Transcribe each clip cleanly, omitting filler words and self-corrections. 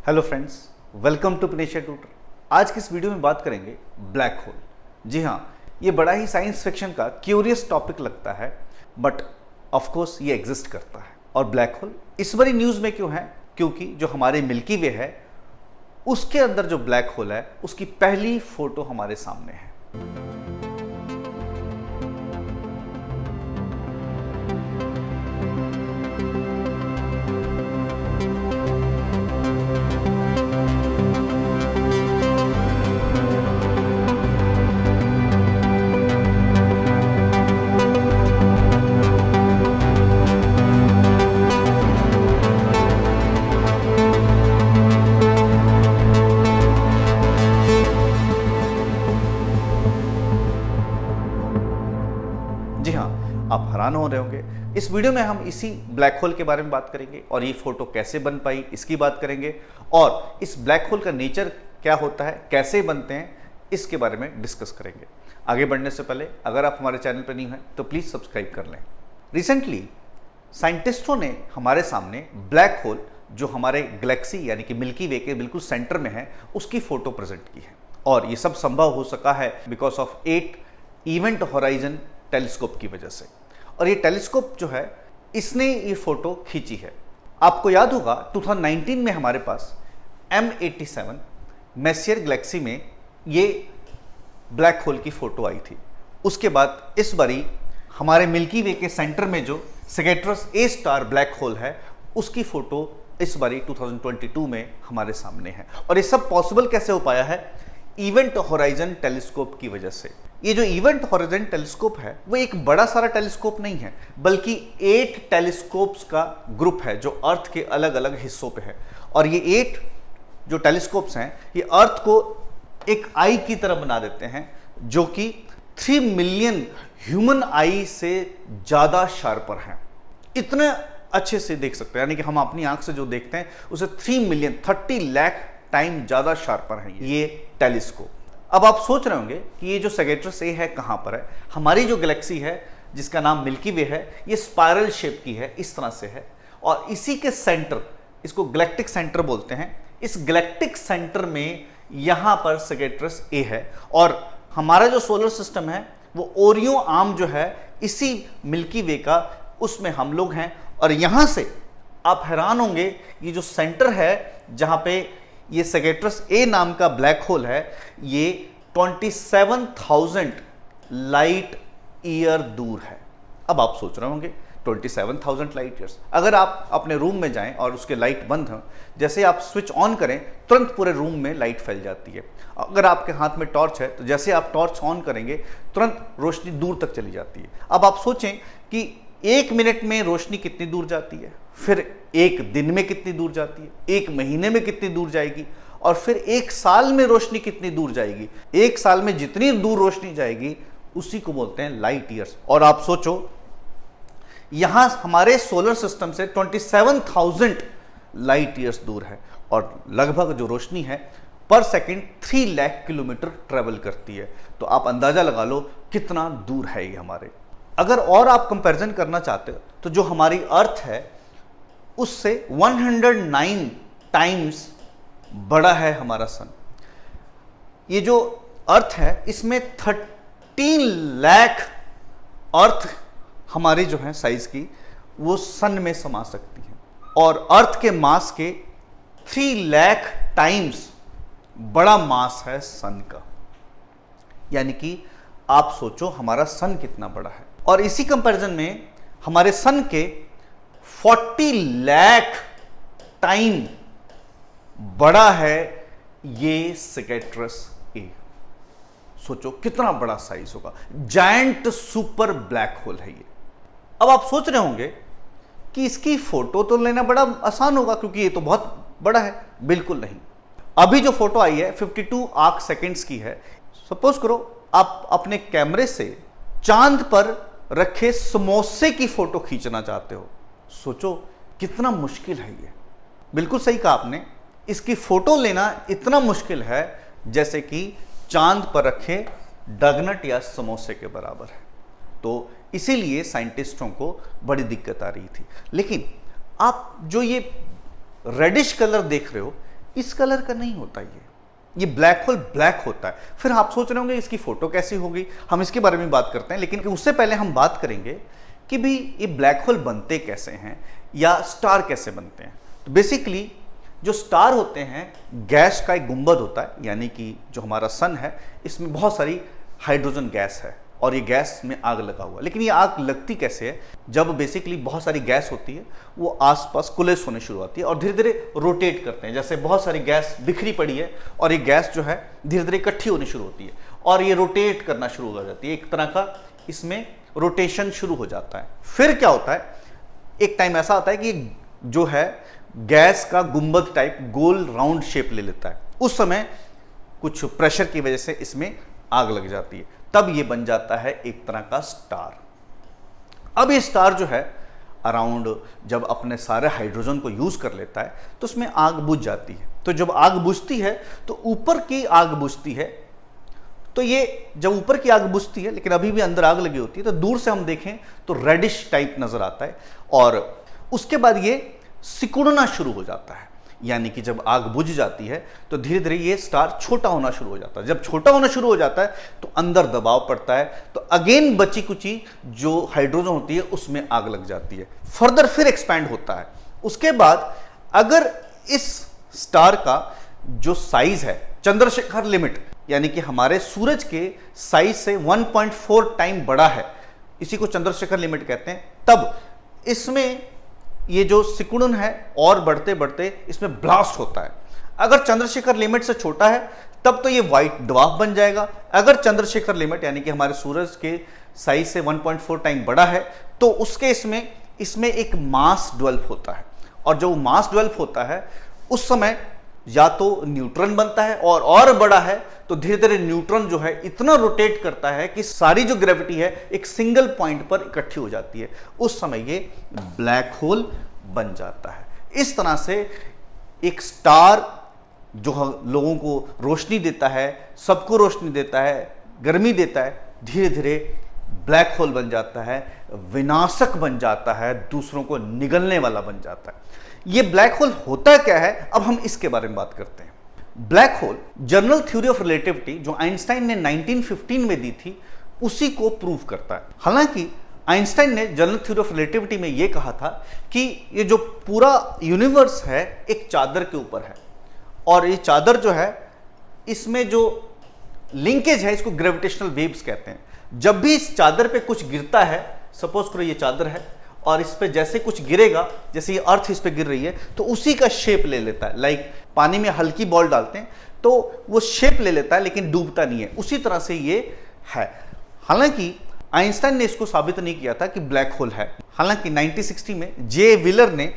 Hello friends, welcome to पिनेशिया tutor. आज की इस वीडियो में बात करेंगे ब्लैक होल। जी हाँ, ये बड़ा ही साइंस फिक्शन का क्यूरियस टॉपिक लगता है, बट ऑफ कोर्स ये एग्जिस्ट करता है। और ब्लैक होल इस बारी न्यूज़ में क्यों है? क्योंकि जो हमारे मिल्की वे है उसके अंदर जो ब्लैक होल है उसकी पहली फोटो हमारे सामने है। जी हाँ, आप हैरान हो रहे होंगे। इस वीडियो में हम इसी ब्लैक होल के बारे में बात करेंगे और ये फोटो कैसे बन पाई इसकी बात करेंगे, और इस ब्लैक होल का नेचर क्या होता है, कैसे बनते हैं, इसके बारे में डिस्कस करेंगे। आगे बढ़ने से पहले अगर आप हमारे चैनल पर न्यू हैं तो प्लीज़ सब्सक्राइब कर लें। रिसेंटली साइंटिस्टों ने हमारे सामने ब्लैक होल जो हमारे गैलेक्सी यानी कि मिल्की वे के बिल्कुल सेंटर में है उसकी फ़ोटो प्रेजेंट की है। और ये सब संभव हो सका है because of 8 event horizon telescope की वजह से। और ये टेलीस्कोप जो है इसने ये फोटो खींची है। आपको याद होगा 2019 में हमारे पास M87 मैसियर गैलेक्सी में ये ब्लैक होल की फोटो आई थी। उसके बाद इस बारी हमारे मिल्की वे के सेंटर में जो सैगिटरस ए स्टार ब्लैक होल है उसकी फोटो इस बारी 2022 में हमारे सामने है। और ये सब पॉसिबल कैसे हो पाया है? इवेंट होराइजन टेलीस्कोप की वजह से। ये जो इवेंट होराइजन टेलीस्कोप है वो एक बड़ा सारा टेलीस्कोप नहीं है, बल्कि 8 टेलीस्कोप्स का ग्रुप है जो अर्थ के अलग अलग हिस्सों पे है। और ये 8 जो टेलीस्कोप्स हैं ये अर्थ को एक आई की तरह बना देते हैं जो कि 3 मिलियन ह्यूमन आई से ज़्यादा शार्पर हैं। इतने अच्छे से देख सकते हैं, यानी कि हम अपनी आंख से जो देखते हैं उसे 3 मिलियन 30 लाख टाइम ज़्यादा शार्पर है ये टेलीस्कोप। अब आप सोच रहे होंगे कि ये जो सैगिटरस ए है कहाँ पर है। हमारी जो गैलेक्सी है जिसका नाम मिल्की वे है ये स्पाइरल शेप की है, इस तरह से है। और इसी के सेंटर, इसको गैलेक्टिक सेंटर बोलते हैं, इस गैलेक्टिक सेंटर में यहाँ पर सैगिटरस ए है। और हमारा जो सोलर सिस्टम है वो ओरियो आर्म जो है इसी मिल्की वे का, उसमें हम लोग हैं। और यहाँ से आप हैरान होंगे, ये जो सेंटर है जहाँ पे ये सैगिटरस ए नाम का ब्लैक होल है ये 27,000 लाइट ईयर दूर है। अब आप सोच रहे होंगे 27,000 लाइट ईयर्स, अगर आप अपने रूम में जाएं और उसके लाइट बंद हो, जैसे आप स्विच ऑन करें तुरंत पूरे रूम में लाइट फैल जाती है। अगर आपके हाथ में टॉर्च है तो जैसे आप टॉर्च ऑन करेंगे तुरंत रोशनी दूर तक चली जाती है। अब आप सोचें कि 1 मिनट में रोशनी कितनी दूर जाती है, फिर 1 दिन में कितनी दूर जाती है, 1 महीने में कितनी दूर जाएगी, और फिर 1 साल में रोशनी कितनी दूर जाएगी। 1 साल में जितनी दूर रोशनी जाएगी उसी को बोलते हैं लाइट ईयर्स। और आप सोचो यहां हमारे सोलर सिस्टम से 27,000 लाइट ईयर्स दूर है, और लगभग जो रोशनी है पर सेकंड 3 लाख किलोमीटर ट्रेवल करती है। तो आप अंदाजा लगा लो कितना दूर है ये हमारे। अगर और आप कंपैरिजन करना चाहते हो तो जो हमारी अर्थ है उससे 109 टाइम्स बड़ा है हमारा सन। ये जो अर्थ है इसमें 13 लाख अर्थ हमारी जो है साइज की वो सन में समा सकती है। और अर्थ के मास के 3 लाख टाइम्स बड़ा मास है सन का। यानी कि आप सोचो हमारा सन कितना बड़ा है। और इसी कंपैरिजन में हमारे सन के 40 लाख टाइम बड़ा है ये सैगिटरस ए। सोचो कितना बड़ा साइज होगा, जायंट सुपर ब्लैक होल है ये। अब आप सोच रहे होंगे कि इसकी फोटो तो लेना बड़ा आसान होगा क्योंकि ये तो बहुत बड़ा है। बिल्कुल नहीं। अभी जो फोटो आई है 52 आर्क सेकेंड्स की है। सपोज करो आप अपने कैमरे से चांद पर रखे समोसे की फोटो खींचना चाहते हो। सोचो कितना मुश्किल है ये। बिल्कुल सही कहा आपने, इसकी फोटो लेना इतना मुश्किल है जैसे कि चांद पर रखे डगनट या समोसे के बराबर है। तो इसीलिए साइंटिस्टों को बड़ी दिक्कत आ रही थी। लेकिन आप जो ये रेडिश कलर देख रहे हो इस कलर का नहीं होता ये ब्लैक होल ब्लैक होता है। फिर आप सोच रहे होंगे इसकी फोटो कैसी होगी, हम इसके बारे में बात करते हैं, लेकिन उससे पहले हम बात करेंगे कि भी ये ब्लैक होल बनते कैसे हैं या स्टार कैसे बनते हैं। तो बेसिकली जो स्टार होते हैं, गैस का एक गुंबद होता है, यानी कि जो हमारा सन है इसमें बहुत सारी हाइड्रोजन गैस है और ये गैस में आग लगा हुआ। लेकिन ये आग लगती कैसे है, जब बेसिकली बहुत सारी गैस होती है वो आसपास कुलेस होने शुरू होती है और धीरे धीरे रोटेट करते हैं। जैसे बहुत सारी गैस बिखरी पड़ी है और ये गैस जो है धीरे धीरे इकट्ठी होनी शुरू होती है और ये रोटेट करना शुरू हो जाती है, एक तरह का इसमें रोटेशन शुरू हो जाता है। फिर क्या होता है, एक टाइम ऐसा आता है कि जो है गैस का गुंबद टाइप गोल राउंड शेप ले लेता है। उस समय कुछ प्रेशर की वजह से इसमें आग लग जाती है, तब ये बन जाता है एक तरह का स्टार। अब ये स्टार जो है अराउंड जब अपने सारे हाइड्रोजन को यूज कर लेता है तो उसमें आग बुझ जाती है। तो जब आग बुझती है तो ऊपर की आग बुझती है, तो ये जब ऊपर की आग बुझती है लेकिन अभी भी अंदर आग लगी होती है, तो दूर से हम देखें तो रेडिश टाइप नजर आता है और उसके बाद ये सिकुड़ना शुरू हो जाता है। यानी कि जब आग बुझ जाती है तो धीरे धीरे ये स्टार छोटा होना शुरू हो जाता है। जब छोटा होना शुरू हो जाता है तो अंदर दबाव पड़ता है, तो अगेन बची कुची जो हाइड्रोजन होती है उसमें आग लग जाती है, फर्दर फिर एक्सपैंड होता है। उसके बाद अगर इस स्टार का जो साइज है, चंद्रशेखर लिमिट यानी कि हमारे सूरज के साइज से 1.4 टाइम बड़ा है, इसी को चंद्रशेखर लिमिट कहते हैं, तब इसमें ये जो सिकुड़न है और बढ़ते बढ़ते इसमें ब्लास्ट होता है। अगर चंद्रशेखर लिमिट से छोटा है तब तो ये व्हाइट ड्वार्फ बन जाएगा। अगर चंद्रशेखर लिमिट यानी कि हमारे सूरज के साइज से 1.4 टाइम बड़ा है तो उसके इसमें एक मास डेवलप होता है, और जो मास डेवलप होता है उस समय या तो न्यूट्रॉन बनता है और बड़ा है तो धीरे धीरे न्यूट्रॉन जो है इतना रोटेट करता है कि सारी जो ग्रेविटी है एक सिंगल पॉइंट पर इकट्ठी हो जाती है। उस समय ये ब्लैक होल बन जाता है। इस तरह से एक स्टार जो लोगों को रोशनी देता है, सबको रोशनी देता है, गर्मी देता है, धीरे धीरे ब्लैक होल बन जाता है, विनाशक बन जाता है, दूसरों को निगलने वाला बन जाता है। ये ब्लैक होल होता क्या है, अब हम इसके बारे में बात करते हैं। Black hole general theory of relativity जो आइंस्टाइन ने 1915 में दी थी उसी को प्रूव करता है। हालांकि आइंस्टाइन ने जनरल थ्योरी ऑफ रिलेटिविटी में यह कहा था कि ये जो पूरा यूनिवर्स है एक चादर के ऊपर है और ये चादर जो है इसमें जो लिंकेज है इसको ग्रेविटेशनल वेव्स कहते हैं। जब भी इस चादर पे कुछ गिरता है, सपोज करो ये चादर है और इस पे जैसे कुछ गिरेगा, जैसे ये अर्थ इस पे गिर रही है तो उसी का शेप ले लेता है। लाइक पानी में हल्की बॉल डालते हैं तो वो शेप ले लेता है लेकिन डूबता नहीं है, उसी तरह से ये है। हालांकि आइंस्टाइन ने इसको साबित नहीं किया था कि ब्लैक होल है। हालांकि 1960 में जे व्हीलर ने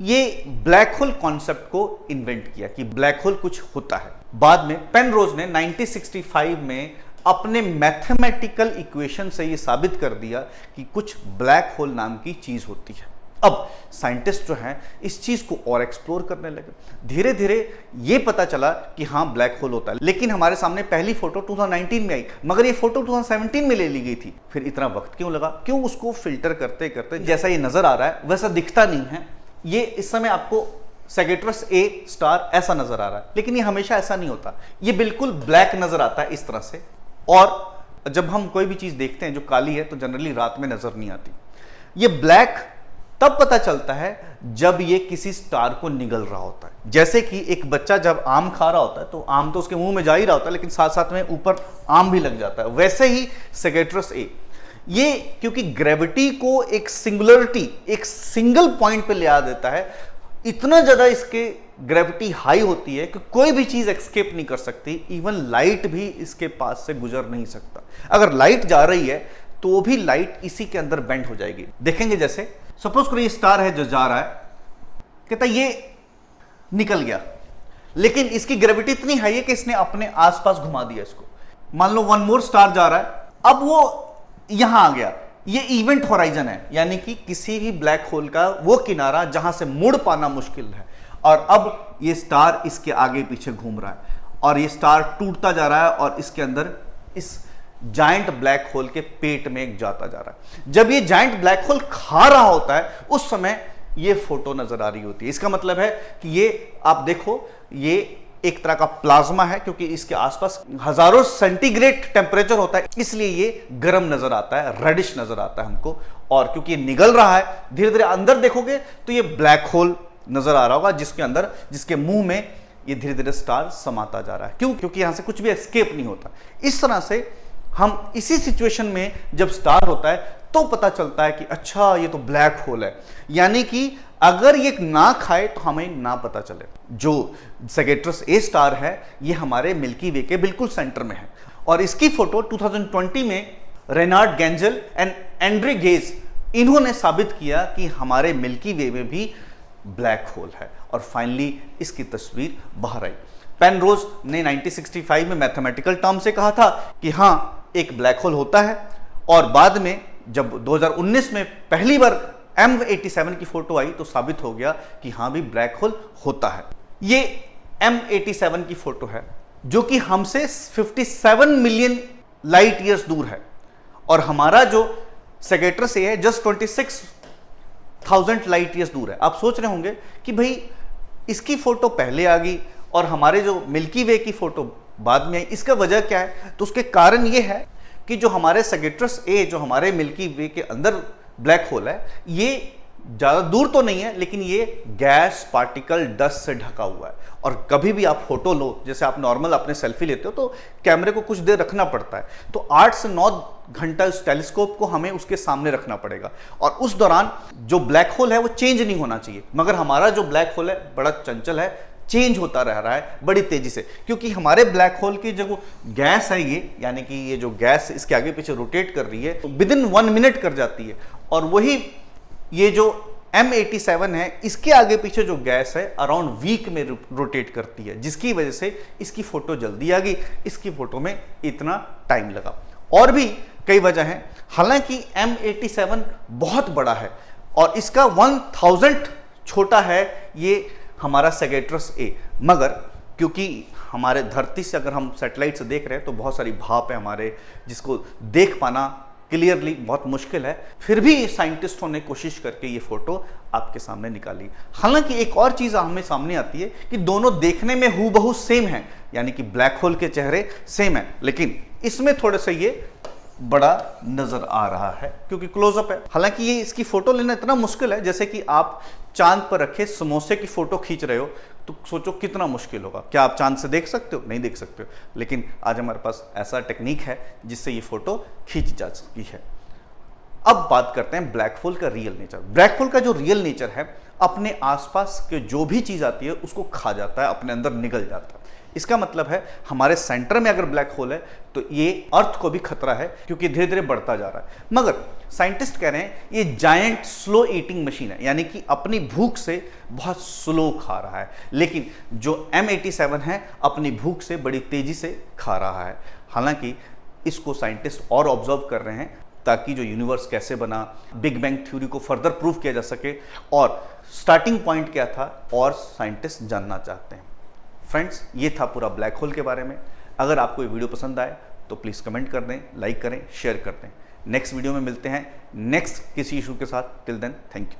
ये ब्लैक होल कॉन्सेप्ट को इन्वेंट किया कि ब्लैक होल कुछ होता है। बाद में पेनरोज ने 1965 में अपने मैथमेटिकल इक्वेशन से ये साबित कर दिया कि कुछ ब्लैक होल नाम की चीज होती है। अब साइंटिस्ट जो हैं इस चीज को और एक्सप्लोर करने लगे। धीरे धीरे ये पता चला कि हाँ ब्लैक होल होता है, लेकिन हमारे सामने पहली फोटो 2019 में आई, मगर ये फोटो 2017 में ले ली गई थी। फिर इतना वक्त क्यों लगा, क्यों उसको फिल्टर करते करते जैसा ये नजर आ रहा है वैसा दिखता नहीं है। ये इस समय आपको सेगेट्रस ए स्टार ऐसा नजर आ रहा है, लेकिन ये हमेशा ऐसा नहीं होता, ये बिल्कुल ब्लैक नजर आता है इस तरह से। और जब हम कोई भी चीज देखते हैं जो काली है तो जनरली रात में नजर नहीं आती। ये ब्लैक तब पता चलता है जब ये किसी स्टार को निगल रहा होता है। जैसे कि एक बच्चा जब आम खा रहा होता है तो आम तो उसके मुंह में जा ही रहा होता है लेकिन साथ साथ में ऊपर आम भी लग जाता है, वैसे ही सेगेट्रस ए ये क्योंकि ग्रेविटी को एक सिंगुलरिटी, एक सिंगल पॉइंट पे ले आ देता है, इतना ज्यादा इसके ग्रेविटी हाई होती है कि कोई भी चीज एक्सकेप नहीं कर सकती, इवन लाइट भी इसके पास से गुजर नहीं सकता। अगर लाइट जा रही है तो भी लाइट इसी के अंदर बेंड हो जाएगी। देखेंगे जैसे सपोज करो ये स्टार है जो जा रहा है, कहता ये निकल गया, लेकिन इसकी ग्रेविटी इतनी हाई है कि इसने अपने आसपास घुमा दिया इसको। मान लो वन मोर स्टार जा रहा है, अब वो यहां आ गया, ये इवेंट होराइजन है, यानी कि किसी भी ब्लैक होल का वो किनारा जहां से मुड़ पाना मुश्किल है। और अब ये स्टार इसके आगे पीछे घूम रहा है और ये स्टार टूटता जा रहा है और इसके अंदर इस जायंट ब्लैक होल के पेट में जाता जा रहा है। जब ये जायंट ब्लैक होल खा रहा होता है उस समय ये फोटो नजर आ रही होती है। इसका मतलब है कि ये आप देखो, ये एक तरह का प्लाज्मा है, क्योंकि इसके आसपास हजारों सेंटीग्रेड टेम्परेचर होता है, इसलिए ये गर्म नजर आता है, रेडिश नजर आता है हमको। और क्योंकि ये निगल रहा है, धीरे धीरे अंदर देखोगे तो ये ब्लैक होल नजर आ रहा होगा, जिसके अंदर, जिसके मुंह में ये धीरे धीरे स्टार समाता जा रहा है। क्यों? क्योंकि यहां से कुछ भी एस्केप नहीं होता। इस तरह से हम इसी सिचुएशन में जब स्टार होता है तो पता चलता है कि अच्छा ये तो ब्लैक होल है। यानी कि अगर ये ना खाए तो हमें ना पता चले। जो सैगिटरस ए स्टार है ये हमारे मिल्की वे के बिल्कुल सेंटर में है, और इसकी फोटो 2020 में Reinhard Genzel and Andrea Ghez, इन्होंने साबित किया कि हमारे मिल्की वे में भी ब्लैक होल है, और फाइनली इसकी तस्वीर बाहर आई। पेनरोज ने 1965 में मैथमेटिकल टर्म से कहा था कि हाँ एक ब्लैक होल होता है, और बाद में जब 2019 में पहली बार M87 की फोटो आई तो साबित हो गया कि हाँ भी ब्लैक होल होता है। ये M87 की फोटो है जो कि हमसे 57 मिलियन लाइट ईयर्स दूर है, और हमारा जो सैगिटरस ए है जस्ट 26,000 लाइट ईयर्स दूर है। आप सोच रहे होंगे कि भाई इसकी फोटो पहले आ गई और हमारे जो मिल्की वे की फोटो बाद में आई, इसका वजह क्या है? तो उसके कारण ये है कि जो हमारे सैगिटरस ए, जो हमारे मिल्की वे के अंदर ब्लैक होल है, ये ज़्यादा दूर तो नहीं है, लेकिन ये गैस पार्टिकल डस्ट से ढका हुआ है। और कभी भी आप फोटो लो, जैसे आप नॉर्मल अपने सेल्फी लेते हो तो कैमरे को कुछ देर रखना पड़ता है, तो 8 से 9 घंटा उस टेलीस्कोप को हमें उसके सामने रखना पड़ेगा, और उस दौरान जो ब्लैक होल है वो चेंज नहीं होना चाहिए। मगर हमारा जो ब्लैक होल है बड़ा चंचल है, चेंज होता रह रहा है बड़ी तेजी से, क्योंकि हमारे ब्लैक होल की जो गैस है ये, यानी कि ये जो गैस इसके आगे पीछे रोटेट कर रही है तो विदिन 1 मिनट कर जाती है, और वही ये जो M87 है इसके आगे पीछे जो गैस है अराउंड वीक में रोटेट करती है, जिसकी वजह से इसकी फोटो जल्दी आ गई, इसकी फोटो में इतना टाइम लगा। और भी कई वजह हैं। हालांकि M87 बहुत बड़ा है और इसका 1000 छोटा है ये हमारा सैगिटरस ए, मगर क्योंकि हमारे धरती से अगर हम सैटेलाइट से देख रहे हैं तो बहुत सारी भाप है हमारे, जिसको देख पाना क्लियरली बहुत मुश्किल है, फिर भी साइंटिस्टों ने कोशिश करके ये फोटो आपके सामने निकाली। हालांकि एक और चीज हमें सामने आती है कि दोनों देखने में हूबहू सेम हैं, यानी कि ब्लैक होल के चेहरे सेम हैं, लेकिन इसमें थोड़े से ये बड़ा नजर आ रहा है क्योंकि क्लोजअप है। हालांकि ये इसकी फोटो लेना इतना मुश्किल है, जैसे कि आप चांद पर रखे समोसे की फोटो खींच रहे हो तो सोचो कितना मुश्किल होगा। क्या आप चांद से देख सकते हो? नहीं देख सकते हो, लेकिन आज हमारे पास ऐसा टेक्निक है जिससे ये फोटो खींची जा सकती है। अब बात करते हैं ब्लैक होल का रियल नेचर। ब्लैक होल का जो रियल नेचर है, अपने आसपास के जो भी चीज आती है उसको खा जाता है, अपने अंदर निगल जाता है। इसका मतलब है हमारे सेंटर में अगर ब्लैक होल है तो ये अर्थ को भी खतरा है, क्योंकि धीरे धीरे बढ़ता जा रहा है। मगर साइंटिस्ट कह रहे हैं ये जायंट स्लो ईटिंग मशीन है, यानी कि अपनी भूख से बहुत स्लो खा रहा है, लेकिन जो M87 है अपनी भूख से बड़ी तेजी से खा रहा है। हालांकि इसको साइंटिस्ट और ऑब्जर्व कर रहे हैं ताकि जो यूनिवर्स कैसे बना, बिग बैंग थ्योरी को फर्दर प्रूव किया जा सके, और स्टार्टिंग पॉइंट क्या था और साइंटिस्ट जानना चाहते हैं। फ्रेंड्स, ये था पूरा ब्लैक होल के बारे में। अगर आपको ये वीडियो पसंद आए तो प्लीज़ कमेंट कर दें, लाइक करें, शेयर कर दें। नेक्स्ट वीडियो में मिलते हैं नेक्स्ट किसी इशू के साथ। Till then, thank you.